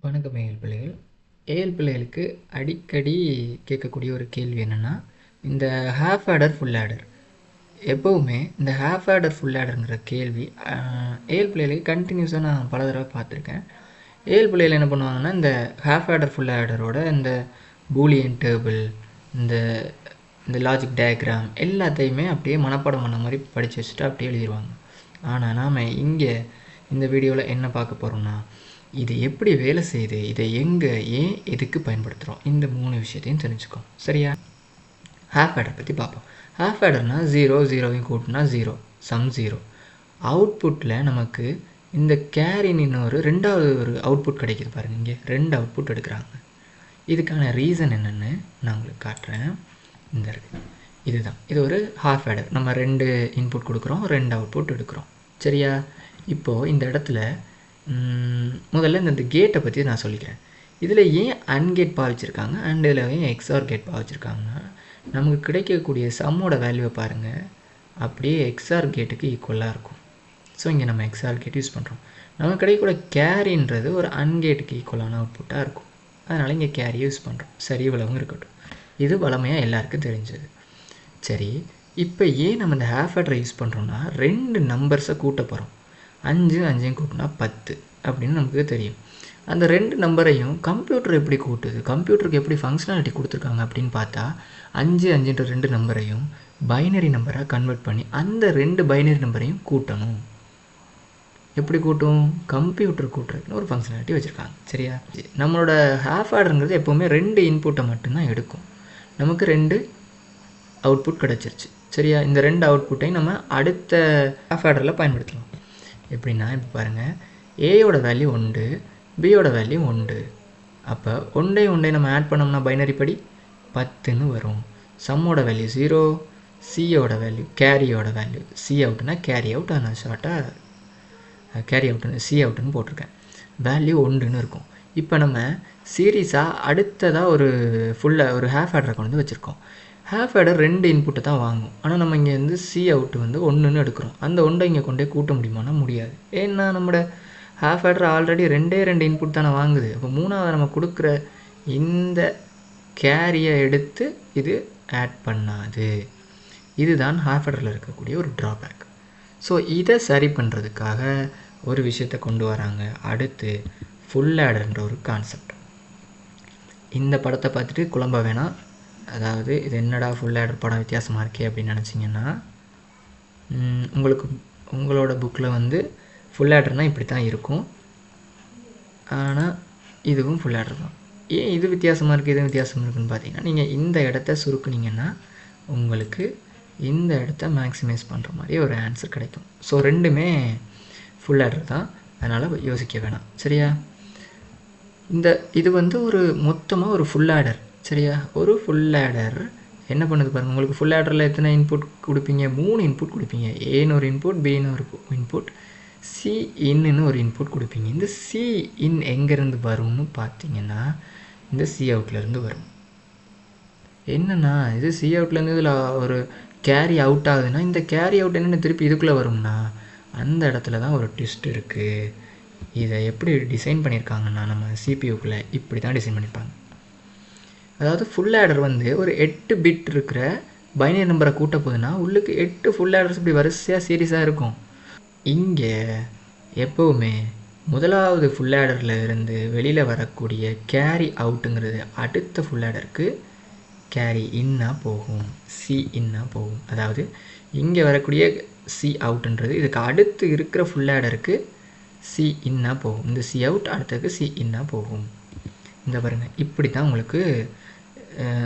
வணக்கம் ஏஎல் பிள்ளைகள். ஏஎல் பிள்ளைகளுக்கு அடிக்கடி கேட்கக்கூடிய ஒரு கேள்வி என்னென்னா, இந்த ஹாஃப் ஆடர் ஃபுல் ஆடர். எப்போவுமே இந்த ஹாஃப் ஆடர் ஃபுல் ஆடருங்கிற கேள்வி ஏஎல் பிள்ளைகளுக்கு கண்டினியூஸாக நான் பல தடவை பார்த்துருக்கேன். ஏஎல் பிள்ளைகள் என்ன பண்ணுவாங்கன்னா, இந்த ஹாஃப் ஆடர் ஃபுல் ஆடரோட இந்த பூலியன் டேபிள், இந்த இந்த லாஜிக் டயக்ராம் எல்லாத்தையுமே அப்படியே மனப்பாடம் பண்ண மாதிரி படித்து வச்சுட்டு அப்படியே எழுதிடுவாங்க. ஆனால் நாம் இங்கே இந்த வீடியோவில் என்ன பார்க்க போகிறோம்னா, இது எப்படி வேலை செய்யுது, இதை எங்கே ஏன் எதுக்கு பயன்படுத்துகிறோம், இந்த 3 விஷயத்தையும் தெரிஞ்சுக்கோம். சரியா? ஹாஃப் ஆடர் பற்றி பார்ப்போம். ஹாஃப் ஆடர்னால் 0 கூட்டினா 0, சம் 0. அவுட்புட்டில் நமக்கு இந்த கேரின்னு ஒரு ரெண்டாவது ஒரு அவுட்புட் கிடைக்கிது பாருங்கள். இங்கே 2 அவுட்புட் எடுக்கிறாங்க. இதுக்கான ரீசன் என்னென்னு நான் உங்களுக்கு காட்டுறேன். இந்த இருக்குது, இதுதான். இது ஒரு ஹாஃப் ஆடர். நம்ம 2 இன்புட் கொடுக்குறோம், 2 அவுட்புட் எடுக்கிறோம். சரியா? இப்போது இந்த இடத்துல முதல்ல இந்த கேட்டை பற்றி நான் சொல்லிக்கிறேன். இதில் ஏன் அன்கேட் பாவிச்சிருக்காங்க அண்ட் இதில் ஏன் எக்ஸ்ஆர் கேட் பாவிச்சிருக்காங்கன்னா, நமக்கு கிடைக்கக்கூடிய சம்மோட வேல்யூவை பாருங்கள், அப்படியே எக்ஸ்ஆர் கேட்டுக்கு ஈக்குவலாக இருக்கும். ஸோ இங்கே நம்ம எக்ஸ்ஆர் கேட் யூஸ் பண்ணுறோம். நமக்கு கிடைக்கக்கூடிய கேரின்றது ஒரு அன்கேட்டுக்கு ஈக்குவலான அவுட்புட்டாக இருக்கும். அதனால் இங்கே கேரியை யூஸ் பண்ணுறோம். சரி, இவ்வளவும் இருக்கட்டும். இது வளமையாக எல்லாருக்கும் தெரிஞ்சது. சரி, இப்போ ஏன் நம்ம இந்த ஹாஃப் ஆடரை யூஸ் பண்ணுறோம்னா, 2 நம்பர்ஸை கூட்ட போகிறோம். 5 கூட்டினா 10 அப்படின்னு நமக்கு தெரியும். அந்த 2 நம்பரையும் கம்ப்யூட்டர் எப்படி கூட்டுது, கம்ப்யூட்டருக்கு எப்படி ஃபங்க்ஷனாலிட்டி கொடுத்துருக்காங்க அப்படின்னு பார்த்தா, 5 2 நம்பரையும் பைனரி நம்பராக கன்வெர்ட் பண்ணி அந்த 2 பைனரி நம்பரையும் கூட்டணும். எப்படி கூட்டும்? கம்ப்யூட்டர் கூட்டுறதுன்னு ஒரு ஃபங்க்ஷனாலிட்டி வச்சுருக்காங்க. சரியா? நம்மளோட ஹாஃப் ஆடருங்கிறது எப்போவுமே 2 இன்புட்டை மட்டும்தான் எடுக்கும். நமக்கு 2 அவுட்புட் கிடச்சிருச்சு. சரியா? இந்த 2 அவுட்புட்டையும் நம்ம அடுத்த ஹாஃப் ஆடரில் பயன்படுத்தலாம். எப்படின்னா, இப்போ பாருங்கள், ஏயோட வேல்யூ 1, பியோட வேல்யூ 1. அப்போ 1 நம்ம ஆட் பண்ணோம்னா பைனரி படி 10ன்னு வரும். சம்மோட வேல்யூ 0, சியோட வேல்யூ கேரியோட வேல்யூ சி அவுட்னா கேரி அவுட், நான் ஷார்ட்டாக கேரி அவுட்னு சி அவுட்னு போட்டிருக்கேன். வேல்யூ 1ன்னு இருக்கும். இப்போ நம்ம சீரீஸாக அடுத்ததாக ஒரு ஹாஃப் ஆடரை கொண்டு வந்து வச்சுருக்கோம். ஹாஃப் ஆடர் 2 இன்புட்டை தான் வாங்கும். ஆனால் நம்ம இங்கே வந்து சி அவுட் வந்து 1ன்னு எடுக்கிறோம். அந்த 1 இங்கே கொண்டே கூட்ட முடியுமானா முடியாது. ஏன்னா நம்மளோட ஹாஃப் ஆடர் ஆல்ரெடி 2 இன்புட் தானே வாங்குது. அப்போ 3வது நம்ம கொடுக்குற இந்த கேரியை எடுத்து இது ஆட் பண்ணாது. இதுதான் ஹாஃப் ஆடரில் இருக்கக்கூடிய ஒரு ட்ராபேக். ஸோ இதை சரி பண்ணுறதுக்காக ஒரு விஷயத்தை கொண்டு வராங்க. அடுத்து ஃபுல் ஆடர்ன்ற ஒரு கான்செப்ட். இந்த படத்தை பார்த்துட்டு குழம்ப வேணாம். அதாவது இது என்னடா ஃபுல் ஆடர் படம் வித்தியாசமாக இருக்கே அப்படின்னு நினச்சிங்கன்னா, உங்களோட புக்கில் வந்து ஃபுல் ஆடர்னால் இப்படி தான் இருக்கும். ஆனால் இதுவும் ஃபுல் ஆடர் தான். ஏன் இது வித்தியாசமாக இருக்குது, இது வித்தியாசமாக இருக்குதுன்னு பார்த்தீங்கன்னா, நீங்கள் இந்த இடத்த சுருக்குனீங்கன்னா உங்களுக்கு இந்த இடத்த மேக்ஸிமைஸ் பண்ணுற மாதிரி ஒரு ஆன்சர் கிடைக்கும். ஸோ 2மே ஃபுல் ஆடர் தான். அதனால் யோசிக்க வேணாம். சரியா? இது வந்து மொத்தமாக ஒரு ஃபுல் ஆடர். சரியா? ஒரு ஃபுல் ஆடர் என்ன பண்ணுது பாருங்கள். உங்களுக்கு ஃபுல் ஆடரில் எத்தனை இன்புட் கொடுப்பீங்க? 3 இன்புட் கொடுப்பீங்க. ஏன்னு ஒரு இன்புட், பின்னு ஒரு இன்புட், சி இன்னு ஒரு இன்புட் கொடுப்பீங்க. இந்த சி இன் எங்கேருந்து வரும்னு பார்த்தீங்கன்னா, இந்த சி அவுட்லேருந்து வரும். என்னென்னா, இது சி அவுட்லேருந்து இதில் ஒரு கேரி அவுட் ஆகுதுன்னா, இந்த கேரி அவுட் என்னென்னு திருப்பி இதுக்குள்ளே வரும்னா, அந்த இடத்துல தான் ஒரு ட்விஸ்ட் இருக்குது. இதை எப்படி டிசைன் பண்ணியிருக்காங்கன்னா, நம்ம சிபியூக்குள்ளே இப்படி தான் டிசைன் பண்ணியிருப்பாங்க. அதாவது ஃபுல் ஆடர் வந்து ஒரு 8 பிட் இருக்கிற பைனரி நம்பரை கூட்ட போகுதுன்னா, உள்ளுக்கு 8 ஃபுல் ஆடர்ஸ் இப்படி வரிசையாக சீரியஸாக இருக்கும். இங்கே எப்போவுமே முதலாவது ஃபுல் ஆடரில் இருந்து வெளியில் வரக்கூடிய கேரி அவுட்டுங்கிறது அடுத்த ஃபுல் ஆடருக்கு கேரி இன்னாக போகும், சி இன்னாக போகும். அதாவது இங்கே வரக்கூடிய சி அவுட்டுன்றது இதுக்கு அடுத்து இருக்கிற ஃபுல் ஆடருக்கு சி இன்னாக போகும். இந்த சி அவுட் அடுத்ததுக்கு சி இன்னாக போகும். இந்த பாருங்கள், இப்படி தான் உங்களுக்கு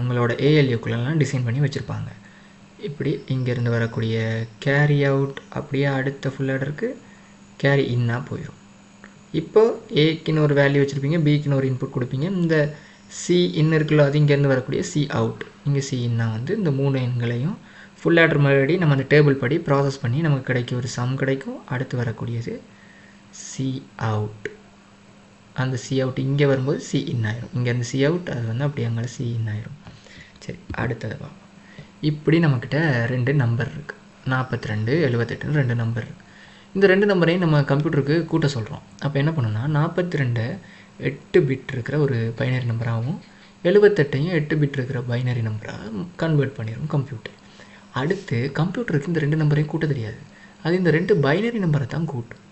உங்களோட ஏஎல்யூக்குள்ளெல்லாம் டிசைன் பண்ணி வச்சுருப்பாங்க. இப்படி இங்கேருந்து வரக்கூடிய கேரி அவுட் அப்படியே அடுத்த ஃபுல் ஆடருக்கு கேரி இன்னாக போயிடும். இப்போது ஏக்குன்னு ஒரு வேல்யூ வச்சுருப்பீங்க, பிக்குன்னு ஒரு இன்புட் கொடுப்பீங்க. இந்த சி இன் இருக்குல்ல, அது இங்கேருந்து வரக்கூடிய சி அவுட், இங்கே சி இன்னா வந்து இந்த 3 எண்களையும் ஃபுல் ஆடர் மறுபடி நம்ம அந்த டேபிள் படி ப்ராசஸ் பண்ணி நமக்கு கிடைக்கும் ஒரு சம் கிடைக்கும். அடுத்து வரக்கூடியது சி அவுட். அந்த சி அவுட் இங்கே வரும்போது சி இன் ஆயிரும். இங்கேருந்து சி அவுட் அது வந்து அப்படி அங்கே சி இன் ஆயிரும். சரி, அடுத்தது பார்ப்போம். இப்படி நம்மக்கிட்ட 2 நம்பர் இருக்குது. 42, 78 2 நம்பர் இருக்குது. இந்த 2 நம்பரையும் நம்ம கம்ப்யூட்டருக்கு கூட்ட சொல்கிறோம். அப்போ என்ன பண்ணணும்னா, 42 8 பிட் இருக்கிற ஒரு பைனரி நம்பராகவும் 78ஐயும் 8 பிட் இருக்கிற பைனரி நம்பராக கன்வெர்ட் பண்ணிடும் கம்ப்யூட்டர். அடுத்து கம்ப்யூட்டருக்கு இந்த 2 நம்பரையும் கூட்ட தெரியாது. அது இந்த 2 பைனரி நம்பரை தான் கூட்டும்.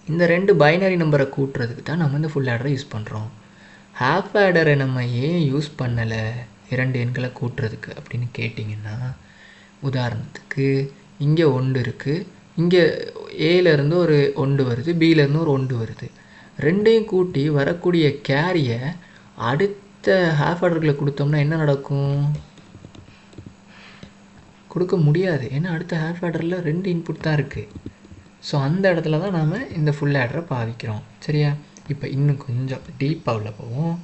இந்த 2 பைனரி நம்பரை கூட்டுறதுக்கு தான் நம்ம இந்த ஃபுல் ஆடரை யூஸ் பண்ணுறோம். ஹாஃப் ஆடரை நம்ம ஏன் யூஸ் பண்ணலை 2 எண்களை கூட்டுறதுக்கு அப்படின்னு கேட்டிங்கன்னா, உதாரணத்துக்கு இங்கே 1 இருக்குது, இங்கே ஏலேருந்து ஒரு 1 வருது, பியிலேருந்து ஒரு 1 வருது. ரெண்டையும் கூட்டி வரக்கூடிய கேரியை அடுத்த ஹாஃப் ஆர்டர்களை கொடுத்தோம்னா என்ன நடக்கும்? கொடுக்க முடியாது. ஏன்னா அடுத்த ஹாஃப் ஆர்டரில் 2 இன்புட் தான் இருக்குது. ஸோ அந்த இடத்துல தான் நாம் இந்த ஃபுல் ஆடரை பாவிக்கிறோம். சரியா? இப்போ இன்னும் கொஞ்சம் டீப்பாக உள்ள போவோம்.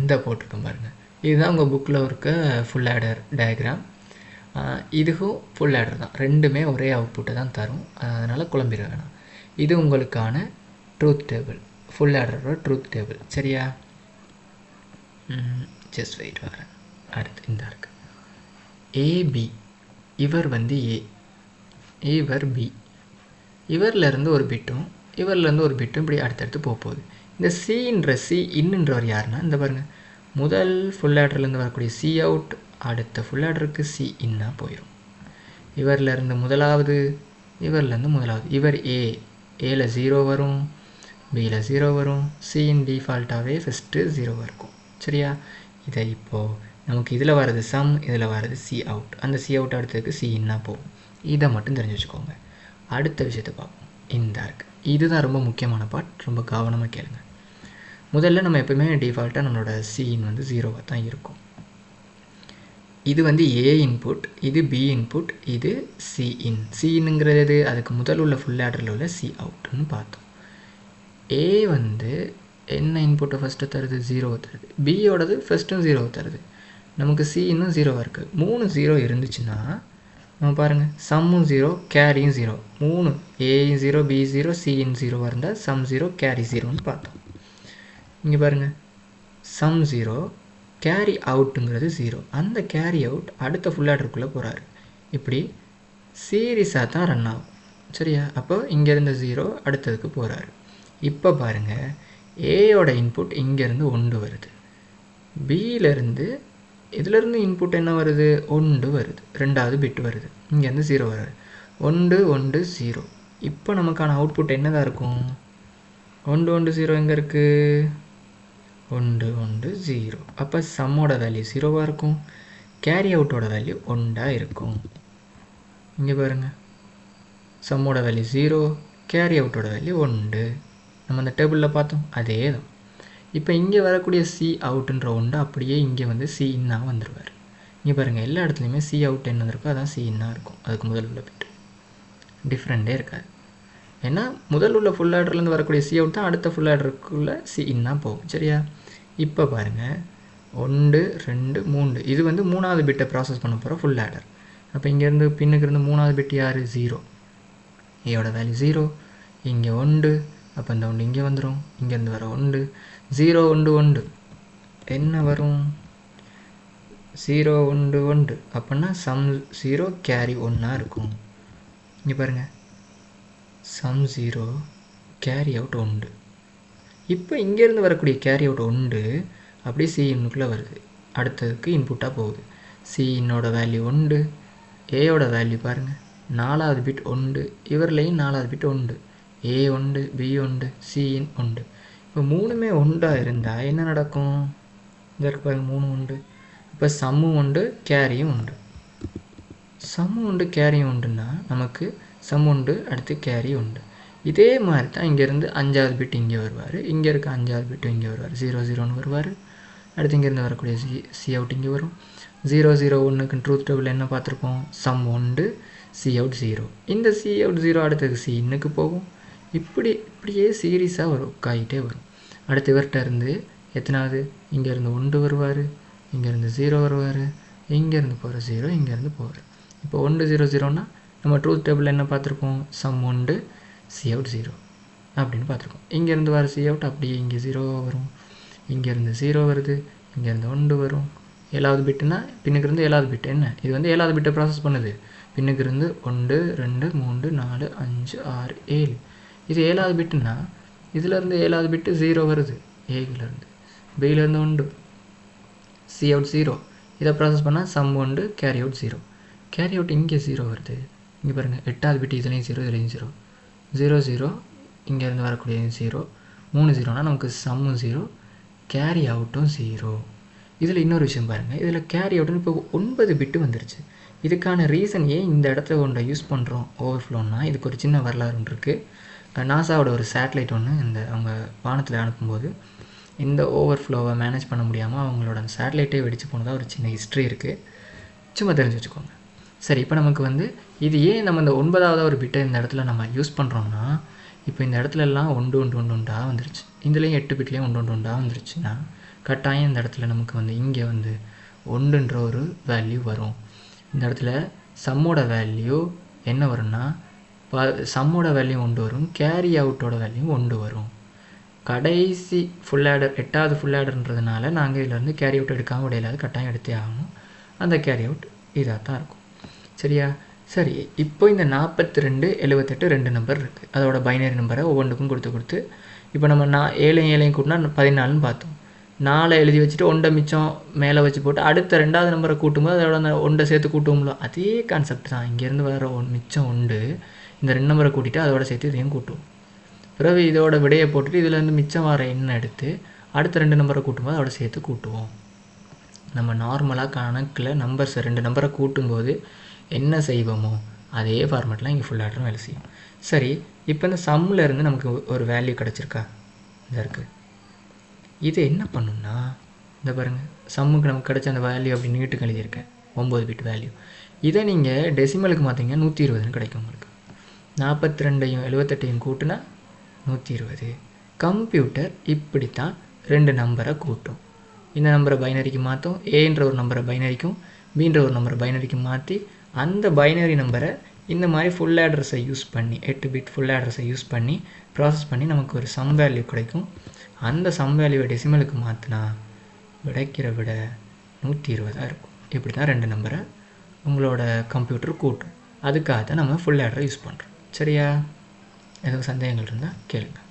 இந்த போட்டிருக்கோம் பாருங்கள். இதுதான் உங்கள் புக்கில் இருக்க ஃபுல் ஆடர் டயக்ராம். இதுவும் ஃபுல் ஆடர் தான். ரெண்டுமே ஒரே அவுட்புட்டை தான் தரும். அதனால் குழம்பிட வேணாம். இது உங்களுக்கான ட்ரூத் டேபிள், ஃபுல் ஆடரோட ட்ரூத் டேபிள். சரியா? ஜஸ்ட் வெயிட் வரேன். அடுத்து இந்த இருக்குது ஏபி. இவர் வந்து ஏ, இவர் பி. இவர்லேருந்து ஒரு பிட்டும் இவர்லேருந்து ஒரு பிட்டும் இப்படி அடுத்தடுத்து போகுது. இந்த சி இன்னுன்றவர் யாருன்னா, இந்த பாருங்கள், முதல் ஃபுல் ஆடர்லேருந்து வரக்கூடிய சி அவுட் அடுத்த ஃபுல் ஆடருக்கு சி இன்னாக போயிடும். இவர்லேருந்து முதலாவது, இவர்லேருந்து முதலாவது. இவர் ஏல 0 வரும், பியில் 0 வரும், சியின் டிஃபால்ட்டாகவே ஃபஸ்ட்டு 0 இருக்கும். சரியா? இதை இப்போது நமக்கு இதில் வர்றது சம், இதில் வர்றது சி அவுட். அந்த சி அவுட் அடுத்ததுக்கு சி இன்னா போகும். இதை மட்டும் தெரிஞ்சு வச்சுக்கோங்க. அடுத்த விஷயத்தை பார்ப்போம். இந்த இருக்குது. இதுதான் ரொம்ப முக்கியமான பார்ட். ரொம்ப கவனமாக கேளுங்க. முதல்ல நம்ம எப்பவுமே டிஃபால்ட்டாக நம்மளோட சிஇன் வந்து 0வாக தான் இருக்கும். இது வந்து ஏ இன்புட், இது பி இன்புட், இது சிஇன். சிஇன்ங்கிறது எது? அதுக்கு முதல் உள்ள ஃபுல் ஆடரில் உள்ள சி அவுட்னு பார்த்தோம். ஏ வந்து என்ன இன்புட்டை ஃபஸ்ட்டு தருது? 0 தருது. பியோடது ஃபஸ்ட்டும் 0 தருது. நமக்கு சி இன்னும் 0வாக இருக்குது. 3 0 இருந்துச்சுன்னா நம்ம பாருங்கள், சம்மும் 0 கேரியும் 0. 3 ஏயும் 0 பி 0 சிஇன் 0வாக இருந்தால் சம் 0 கேரி 0ன்னு பார்த்தோம். இங்கே பாருங்கள், சம் 0 கேரி அவுட்டுங்கிறது 0. அந்த கேரி அவுட் அடுத்த ஃபுல் ஆடருக்குள்ளே போகிறாரு. இப்படி சீரீஸாக தான் ரன் ஆகும். சரியா? அப்போ இங்கேருந்து 0 அடுத்ததுக்கு போகிறாரு. இப்போ பாருங்கள், ஏயோட இன்புட் இங்கேருந்து 1 வருது, பியிலேருந்து இதிலேருந்து இன்புட் என்ன வருது? 1 வருது, ரெண்டாவது பிட் வருது, இங்கேருந்து 0 வருது. 1 1 0. இப்போ நமக்கான அவுட்புட் என்ன தான் இருக்கும்? 1 1 0 எங்கே இருக்குது? 1 1 0. அப்போ சம்மோட வேல்யூ 0வாக இருக்கும், கேரி அவுட்டோட வேல்யூ 1ஆக இருக்கும். இங்கே பாருங்கள், சம்மோட வேல்யூ 0, கேரி அவுட்டோட வேல்யூ 1. நம்ம அந்த டேபிளில் பார்த்தோம், அதே தான். இப்போ இங்கே வரக்கூடிய சி அவுட்டுன்ற 1 அப்படியே இங்கே வந்து சி இன்னாக வந்துடுவார். இங்கே பாருங்கள், எல்லா இடத்துலையுமே சி அவுட் என்ன இருக்கோ அதான் சி இன்னாக இருக்கும். அதுக்கு முதல் உள்ள பிட்டு டிஃப்ரெண்ட்டே இருக்காது. ஏன்னா முதல் உள்ள ஃபுல் ஆர்டர்லேருந்து வரக்கூடிய சி அவுட் தான் அடுத்த ஃபுல் ஆர்டருக்குள்ளே சி இன்னாக போகும். சரியா? இப்போ பாருங்கள், 1 2 3. இது வந்து 3வது பிட்டை ப்ராசஸ் பண்ண போகிற ஃபுல் ஆர்டர். அப்போ இங்கேருந்து பின்னுக்கு இருந்து 3வது பிட் யார்? 0. ஏயோட வேல்யூ 0, இங்கே 1. அப்போ இந்த 1 இங்கே வந்துடும், இங்கேருந்து வர 1 0 1 1 என்ன வரும்? 0 1 1. அப்படின்னா சம் 0 கேரி 1ஆக இருக்கும். இங்கே பாருங்கள், சம் 0 கேரி அவுட் 1. இப்போ இங்கேருந்து வரக்கூடிய கேரி அவுட் 1 அப்படியே சி இன்னுக்குள்ளே வருது, அடுத்ததுக்கு இன்புட்டாக போகுது. சி இன்னோட வேல்யூ 1, ஏயோட வேல்யூ பாருங்கள் 4வது பிட் 1, இவர்லேயும் 4வது பிட் 1, ஏ 1 பி 1 சி இன் 1. இப்போ 3மே 1ஆக இருந்தால் என்ன நடக்கும்? இதற்கு பாருங்கள், 3 1. இப்போ சம்மும் 1 கேரியும் 1. சம் 1 கேரியும் 1ன்னா நமக்கு சம் 1 அடுத்து கேரி 1. இதே மாதிரி தான் இங்கேருந்து 5வது பிட் இங்கே வருவார், இங்கே இருக்க 5வது பிட்டு இங்கே வருவார், 0 0ன்னு வருவார். அடுத்து இங்கேருந்து வரக்கூடிய சி அவுட் இங்கே வரும். 0 0 1க்கு ட்ரூத் டேபிள் என்ன பார்த்துருப்போம்? Sum 1 C out 0. இந்த சி அவுட் 0 அடுத்தது சி இன்னுக்கு போகும். இப்படியே சீரீஸாக வரும், காயிட்டே வரும். அடுத்து இவர்கிட்ட இருந்து எத்தனாவது? இங்கேருந்து 1 வருவார், இங்கேருந்து 0 வருவார், இங்கேருந்து போகிற 0, இங்கேருந்து போவார். இப்போ 1 0 0ன்னா நம்ம ட்ரூத் டேபிள் என்ன பார்த்துருப்போம்? சம் 1 சி அவுட் 0 அப்படின்னு பார்த்துருக்கோம். இங்கேருந்து வர சி அவுட் அப்படியே இங்கே 0 வரும், இங்கேருந்து 0 வருது, இங்கேருந்து 1 வரும். 7வது பிட்டுன்னா பின்னுக்கு இருந்து 7வது பிட் என்ன? இது வந்து 7வது பிட்டை ப்ராசஸ் பண்ணுது. பின்னுக்கு இருந்து 1 2 3 4 5 6 7. இது 7வது பிட்டுன்னா இதிலேருந்து 7வது பிட்டு 0 வருது, ஏலேருந்து. பியிலேருந்து 1, சி அவுட் 0. இதை ப்ராசஸ் பண்ணால் sum 1, carry out 0. Carry out இங்கே 0 வருது. இங்கே பாருங்கள், 8வது பிட்டு இதுலேயும் 0, இதுலேயும் 0. 0 0, இங்கேருந்து வரக்கூடிய 0, 3 0னா நமக்கு சம்மும் 0, கேரி அவுட்டும் 0. இதில் இன்னொரு விஷயம் பாருங்கள், இதில் கேரி அவுட்னு இப்போ 9 பிட்டு வந்துருச்சு. இதுக்கான ரீசன் ஏன் இந்த இடத்துல ஒன்றை யூஸ் பண்ணுறோம் ஓவர்ஃப்ளோன்னா, இதுக்கு ஒரு சின்ன வரலாறு ஒன்று இருக்குது. நாசாவோட ஒரு சேட்டலைட் ஒன்று அவங்க வானத்தில் அனுப்பும்போது இந்த ஓவர்ஃப்ளோவை மேனேஜ் பண்ண முடியாமல் அவங்களோட அந்த சேட்டலைட்டே வெடிச்சு போனதாக ஒரு சின்ன ஹிஸ்ட்ரி இருக்குது. சும்மா தெரிஞ்சு வச்சுக்கோங்க. சரி, இப்போ நமக்கு இது ஏன் நம்ம இந்த 9வது ஒரு பிட்டை இந்த இடத்துல நம்ம யூஸ் பண்ணுறோம்னா, இப்போ இந்த இடத்துலலாம் 1 1 1 1 வந்துருச்சு. இதுலேயும் 8 பிட்லேயும் 1 1 1 வந்துருச்சுன்னா கட்டாயம் இந்த இடத்துல நமக்கு இங்கே 1ன்ற ஒரு வேல்யூ வரும். இந்த இடத்துல சம்மோட வேல்யூ என்ன வரும்னா, சம்மோட வேல்யூ 1 வரும், கேரி அவுட்டோட வேல்யூ 1 வரும். கடைசி ஃபுல் ஆடர் 8வது ஃபுல் ஆடர்ன்றதுனால நாங்கள் இதிலேருந்து கேரி அவுட் எடுக்காமல் விடையிலாது கட்டாயம் எடுத்தே ஆகணும். அந்த கேரி அவுட் இதாக தான் இருக்கும். சரியா? சரி, இப்போ இந்த 42 78 2 நம்பர் இருக்குது. அதோட பைனரி நம்பரை ஒவ்வொன்றுக்கும் கொடுத்து இப்போ நம்ம 7 7 கூட்டினா 14ன்னு பார்த்தோம். 4 எழுதி வச்சுட்டு 1 மிச்சம் மேலே வச்சு போட்டு அடுத்த 2வது நம்பரை கூட்டும்போது அதோட அந்த 1 சேர்த்து கூட்டுவோம்ல, அதே கான்செப்ட் தான். இங்கேருந்து வர மிச்சம் 1, இந்த 2 நம்பரை கூட்டிட்டு அதோட சேர்த்து இதையும் கூட்டுவோம். பிறகு இதோட விடையை போட்டுட்டு இதிலேருந்து மிச்சம் வர எண்ணை எடுத்து அடுத்த 2 நம்பரை கூட்டும்போது அதோட சேர்த்து கூட்டுவோம். நம்ம நார்மலாக கணக்கில் நம்பர்ஸ் 2 நம்பரை கூட்டும்போது என்ன செய்வோமோ அதே ஃபார்மேட்டில் இங்கே ஃபுல் ஆர்டரும் வேலை செய்யும். சரி, இப்போ இந்த சம்மில் இருந்து நமக்கு ஒரு வேல்யூ கிடச்சிருக்கா? இந்த இருக்குது. இது என்ன பண்ணுன்னா, இந்த பாருங்கள், சம்முக்கு நமக்கு கிடச்ச அந்த வேல்யூ அப்படி நீட்டுக்கு எழுதியிருக்கேன், 9 பிட் வேல்யூ. இதை நீங்கள் டெசிமலுக்கு மாற்றிங்க 120ன்னு கிடைக்கும் உங்களுக்கு. 42ஐயும் 78ஐயும் கூட்டினா 120. கம்ப்யூட்டர் இப்படித்தான் 2 நம்பரை கூட்டும். இந்த நம்பரை பைனரிக்கு மாற்றும், ஏன்ற ஒரு நம்பரை பைனரிக்கும் பீன்ற ஒரு நம்பரை பைனரிக்கும் மாற்றி அந்த பைனரி நம்பரை இந்த மாதிரி ஃபுல் அட்ரஸை யூஸ் பண்ணி 8 பிட் ஃபுல் அட்ரஸை யூஸ் பண்ணி ப்ராசஸ் பண்ணி நமக்கு ஒரு சம் வேல்யூ கிடைக்கும். அந்த சம் வேல்யூவை டெசிமலுக்கு மாற்றினா கிடைக்கிற விட 120 இருக்கும். இப்படி தான் 2 நம்பரை உங்களோட கம்ப்யூட்டர் கூட்டும். அதுக்காக தான் நம்ம ஃபுல் ஆடரை யூஸ் பண்ணுறோம். சரியா? எதுவும் சந்தேகங்கள் இருந்தால் கேளுங்க.